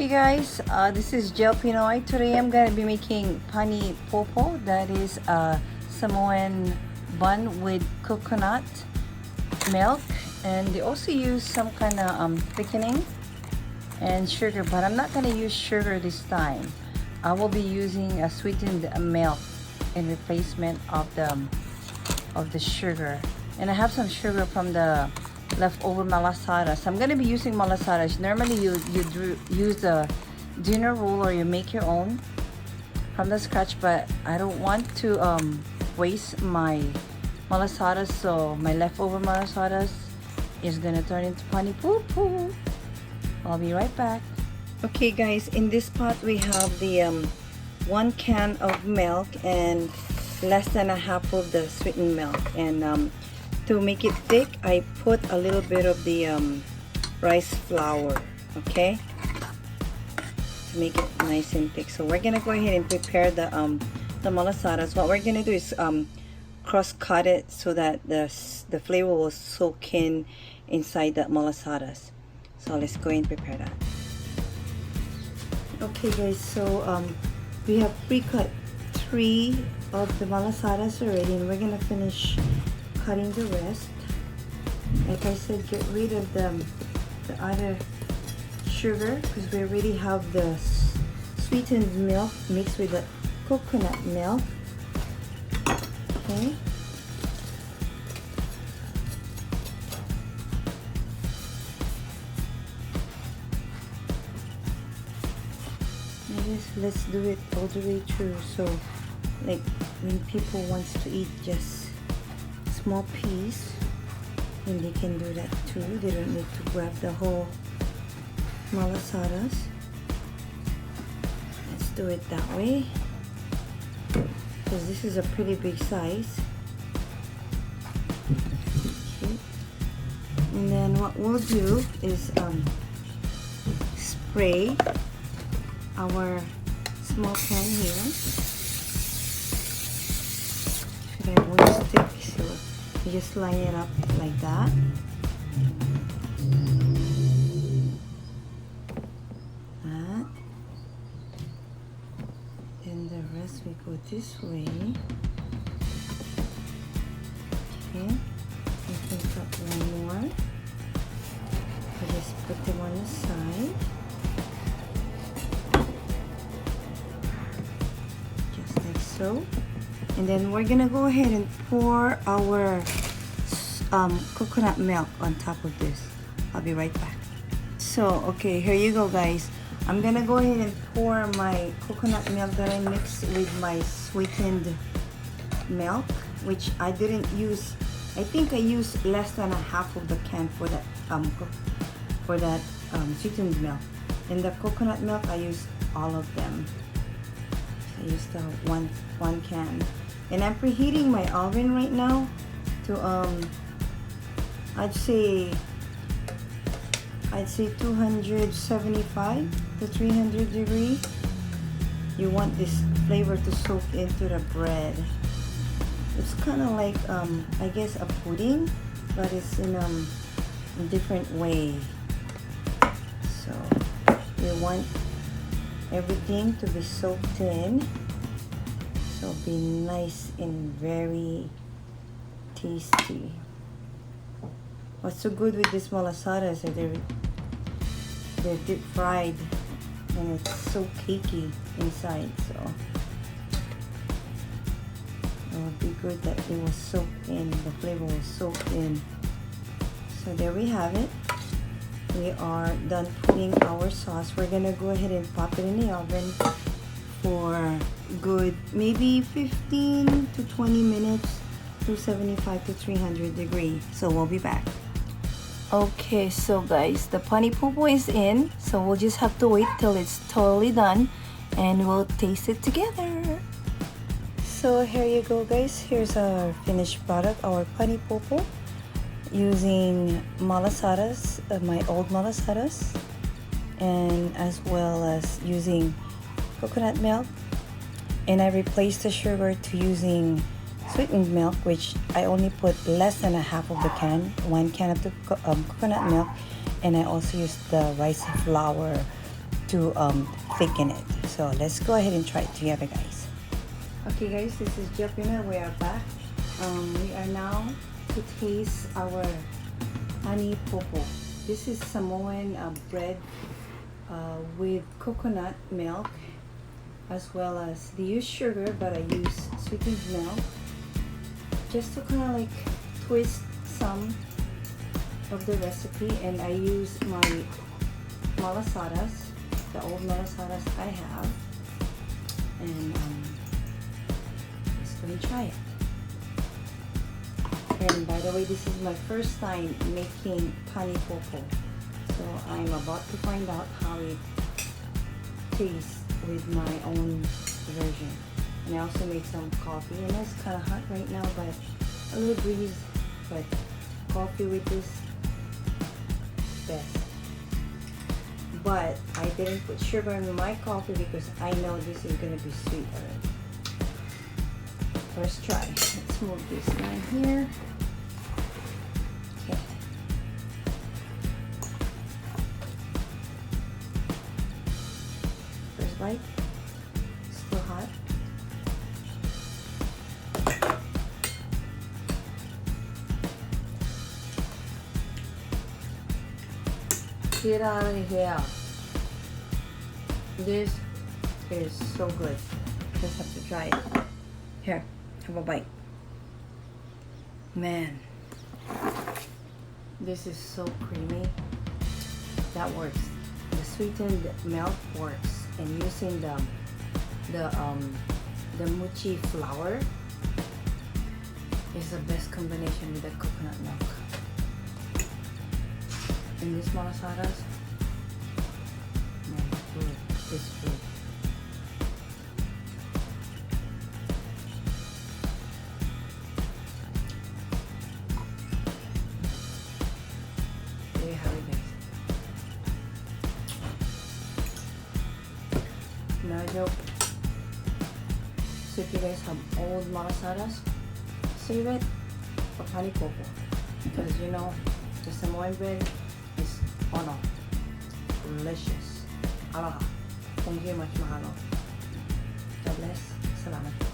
Hey guys, this is Gel Pinoy. Today I'm going to be making Pani Popo. That is a Samoan bun with coconut milk, and they also use some kind of thickening and sugar, but I'm not going to use sugar this time. I will be using a sweetened milk in replacement of the sugar, and I have some sugar from the leftover Malasadas. I'm gonna be using Malasadas. Normally you use the dinner roll, or you make your own from the scratch, but I don't want to waste my Malasadas, so my leftover Malasadas is gonna turn into Pani Popo. I'll be right back. Okay guys, in this pot we have the 1 can of milk and less than a half of the sweetened milk, and to make it thick, I put a little bit of the rice flour, okay, to make it nice and thick. So we're gonna go ahead and prepare the malasadas. What we're gonna do is cross cut it so that the flavor will soak in inside the malasadas. So let's go and prepare that. Okay guys, so we have pre-cut 3 of the malasadas already, and we're gonna finish cutting the rest. Like I said, get rid of the other sugar, because we already have the sweetened milk mixed with the coconut milk. Okay. Let's do it all the way through, so like when people wants to eat just small piece, and they can do that too. They don't need to grab the whole malasadas. Let's do it that way, because this is a pretty big size. Okay. And then what we'll do is spray our small pan here. Should I one stick? So you just line it up like that. That. Then the rest we go this way. Okay. You can cut one more. I just put them on the side. Just like so. And then we're gonna go ahead and pour our coconut milk on top of this. I'll be right back. So okay, here you go guys. I'm gonna go ahead and pour my coconut milk that I mixed with my sweetened milk, which I didn't use. I think I used less than a half of the can for that sweetened milk. And the coconut milk, I used all of them. I used the one can. And I'm preheating my oven right now to I'd say 275 to 300 degrees. You want this flavor to soak into the bread. It's kind of like I guess a pudding, but it's in a different way. So you want everything to be soaked in, so be nice and very tasty. What's so good with this malasadas is they're deep fried, and it's so cakey inside, so it would be good that it was soaked in, the flavor was soaked in. So there we have it. We are done putting our sauce. We're gonna go ahead and pop it in the oven for good maybe 15 to 20 minutes to 75 to 300 degrees. So we'll be back. Okay, so guys, the Pani Popo is in, so we'll just have to wait till it's totally done and we'll taste it together. So here you go guys, here's our finished product, our Pani Popo, using malasadas, my old malasadas, and as well as using coconut milk, and I replaced the sugar to using sweetened milk, which I only put less than a half of the can, 1 can of the coconut milk, and I also used the rice flour to thicken it. So let's go ahead and try it together, guys. Okay guys, this is Jopina. We are back. We are now to taste our Pani Popo. This is Samoan bread with coconut milk, as well as they use sugar, but I use sweetened milk just to kind of like twist some of the recipe. And I use my Malasadas, the old Malasadas I have, and let's go and try it. And by the way, this is my first time making Pani Popo, so I'm about to find out how it tastes with my own version. And I also made some coffee, and it's kind of hot right now, but a little breeze, but coffee with this, best. But I didn't put sugar in my coffee because I know this is going to be sweet already. First try. Let's move this down here. Okay. First bite. Still hot. Get out of here. This is so good. Just have to try it. Here, have a bite. Man, this is so creamy. That works. The sweetened milk works, and using the mochi flour is the best combination with the coconut milk. And this Malasadas, man, good. It's good. There you have it, guys. No joke. So if you guys have old Malasadas, save it for Pani Popo, because you know the Samoan bread is delicious. Aloha. Thank you much, mahalo. God bless. Salamat.